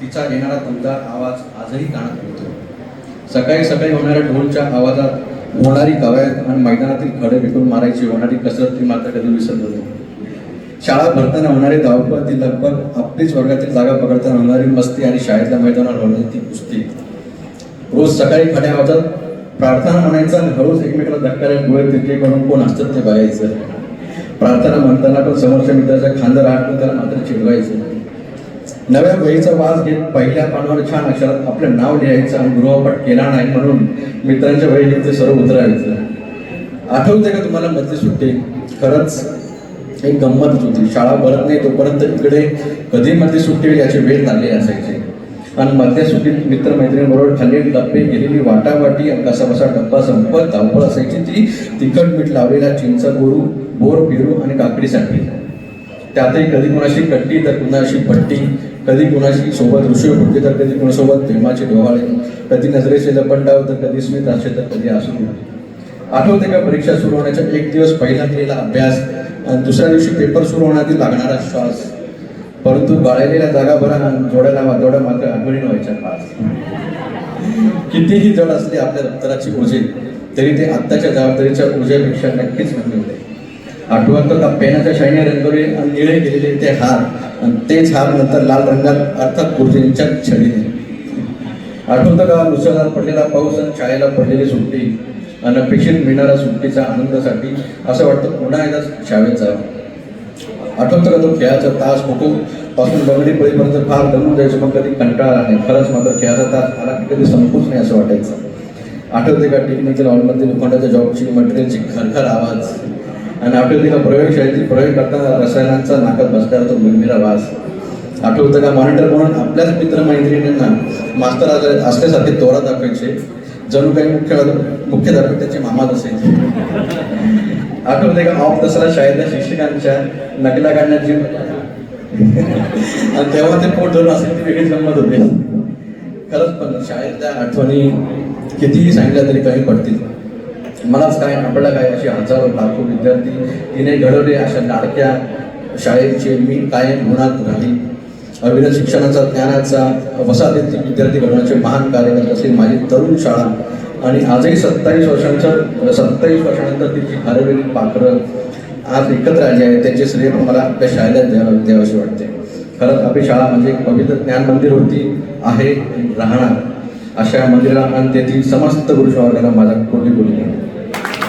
तिचा येणारा दमदार आवाज आजही कानात येतो. सकाळी सकाळी होणाऱ्या ढोलच्या आवाजात होणारी कवायत आणि मैदानातील खडे विकून मारायची होणारी कसरत ती मात्र कधी विसरलो नाही. शाळा भरताना होणारी धावपळ, ती लगबग, आपलीच वर्गातील जागा पकडताना होणारी मस्ती आणि शाळेतल्या मैदानावर होणारी ती कुस्ती. रोज सकाळी खड्या आवाजात प्रार्थना म्हणायचा आणि हळूच एकमेकाला धक्काऱ्या डोळे तिरके करून कोण असतात ते बघायचं. प्रार्थना म्हणताना पण समोरच्या मित्राच्या खांद्यावर हात ठेवून त्याला मात्र चिडवायचं. नव्या वहीचा वास घेत पहिल्या पानावर छान अक्षरात आपलं नाव लिहायचं आणि गृहपाठ केला नाही म्हणून मित्रांच्या वहीत ते सर्व उतरायचं. आठवते का तुम्हाला मधली सुट्टी? खरंच एक गंमतच होती. शाळा भरत नाही तोपर्यंत इकडे कधी मधली सुट्टी होईल याची वेळ लागली असायची. आणि मधल्या सुट्टीत मित्रमैत्रिणींबरोबर खाल्लेली डब्बे, गेलेली वाटावाटी, कसा बसा डब्बा संपत धावपळ असायची ती तिखट मीठ लावलेला चिंच, गोरू, बोर, पेरू आणि काकडीसाठी. त्यातही कधी कोणाशी कट्टी तर कुणाशी पट्टी, कधी कुणाशी सोबत ऋषी होते तर कधी कोणासोबत प्रेमाचे डोहाळे, कधी नजरेचे लपंडाव तर कधी स्मित असे तर कधी असू. आठवते का परीक्षा सुरू होण्याच्या एक दिवस पहिला केलेला अभ्यास आणि दुसऱ्या दिवशी पेपर सुरू होण्याआधी लागणारा श्वास. परंतु बाळगलेल्या जागा बरा जोड्याला वादोड्या मात्र आठवणी व्हायच्या खास. कितीही जड असले आपल्या दप्तराची ओझे तरी ते आत्ताच्या जबाबदारीच्या ओझ्यापेक्षा नक्कीच कमी होते. आठवतं का पेनाच्या शाईने रंगवले आणि निळे गेलेले ते हार आणि तेच हार नंतर लाल रंगात अर्थात गुरुजींच्या छडीने. आठवतं का मुसळधार पडलेला पाऊस आणि शाळेला पडलेली सुट्टी, अनपेक्षित मिळणाऱ्या सुट्टीच्या आनंदासाठी असं वाटतं पुन्हा एकदा शाळेत जावं. आठवतं का तो खेळाचा तास खो खो पासून लंगडी पळीपर्यंत फार दमून जायचं पण कधी कंटाळा नाही. खरंच मात्र खेळाचा तास आला की कधी संपूच नाही असं वाटायचं. आठवते का टेक्निकल हॉलमध्ये लोखंडाच्या जॉबची मटेरियलची खरखर आवाज आणि आठवते का प्रयोगशाळेतील प्रयोग करताना रसायनांचा नाकात बसल्यावर तो गंभीर वास. आठवतं का मॉनिटर म्हणून आपल्याच मित्रमैत्रिणींना मास्तर असल्यासारखे तोरा दाखवायचे, जणू काही मुख्याध्यापक त्याचे मामाच असायचे. आठवते का ऑफ दसरा शाळेतल्या शिक्षकांच्या नकला काढण्याची आणि तेव्हा ते पोट धरून असेल ती वेगळीच गंमत होते. खरंच पण शाळेतल्या आठवणी कितीही सांगितल्या तरी कमी पडतील. मलाच काय आपल्याला काय अशी हजारो लाखो विद्यार्थी तिने घडवले अशा लाडक्या शाळेचे मी कायम गुणात राहील. अविरत शिक्षणाचा, ज्ञानाचा वसाहतीतील विद्यार्थी घडवण्याचे महान कार्य करत असलेली माझी तरुण शाळा आणि आजही 27 वर्षानंतर तिची हरवलेली पाखरं आज एकत्र आली आहे. त्याचे श्रेय मला आपल्या शाळेला द्यावशी वाटते. खरंच आपली शाळा म्हणजे एक पवित्र ज्ञान मंदिर होती, आहे, राहणार. अशा मंदिराला आणि तेथील समस्त गुरुजी वर्गाला माझा कोटी कोटी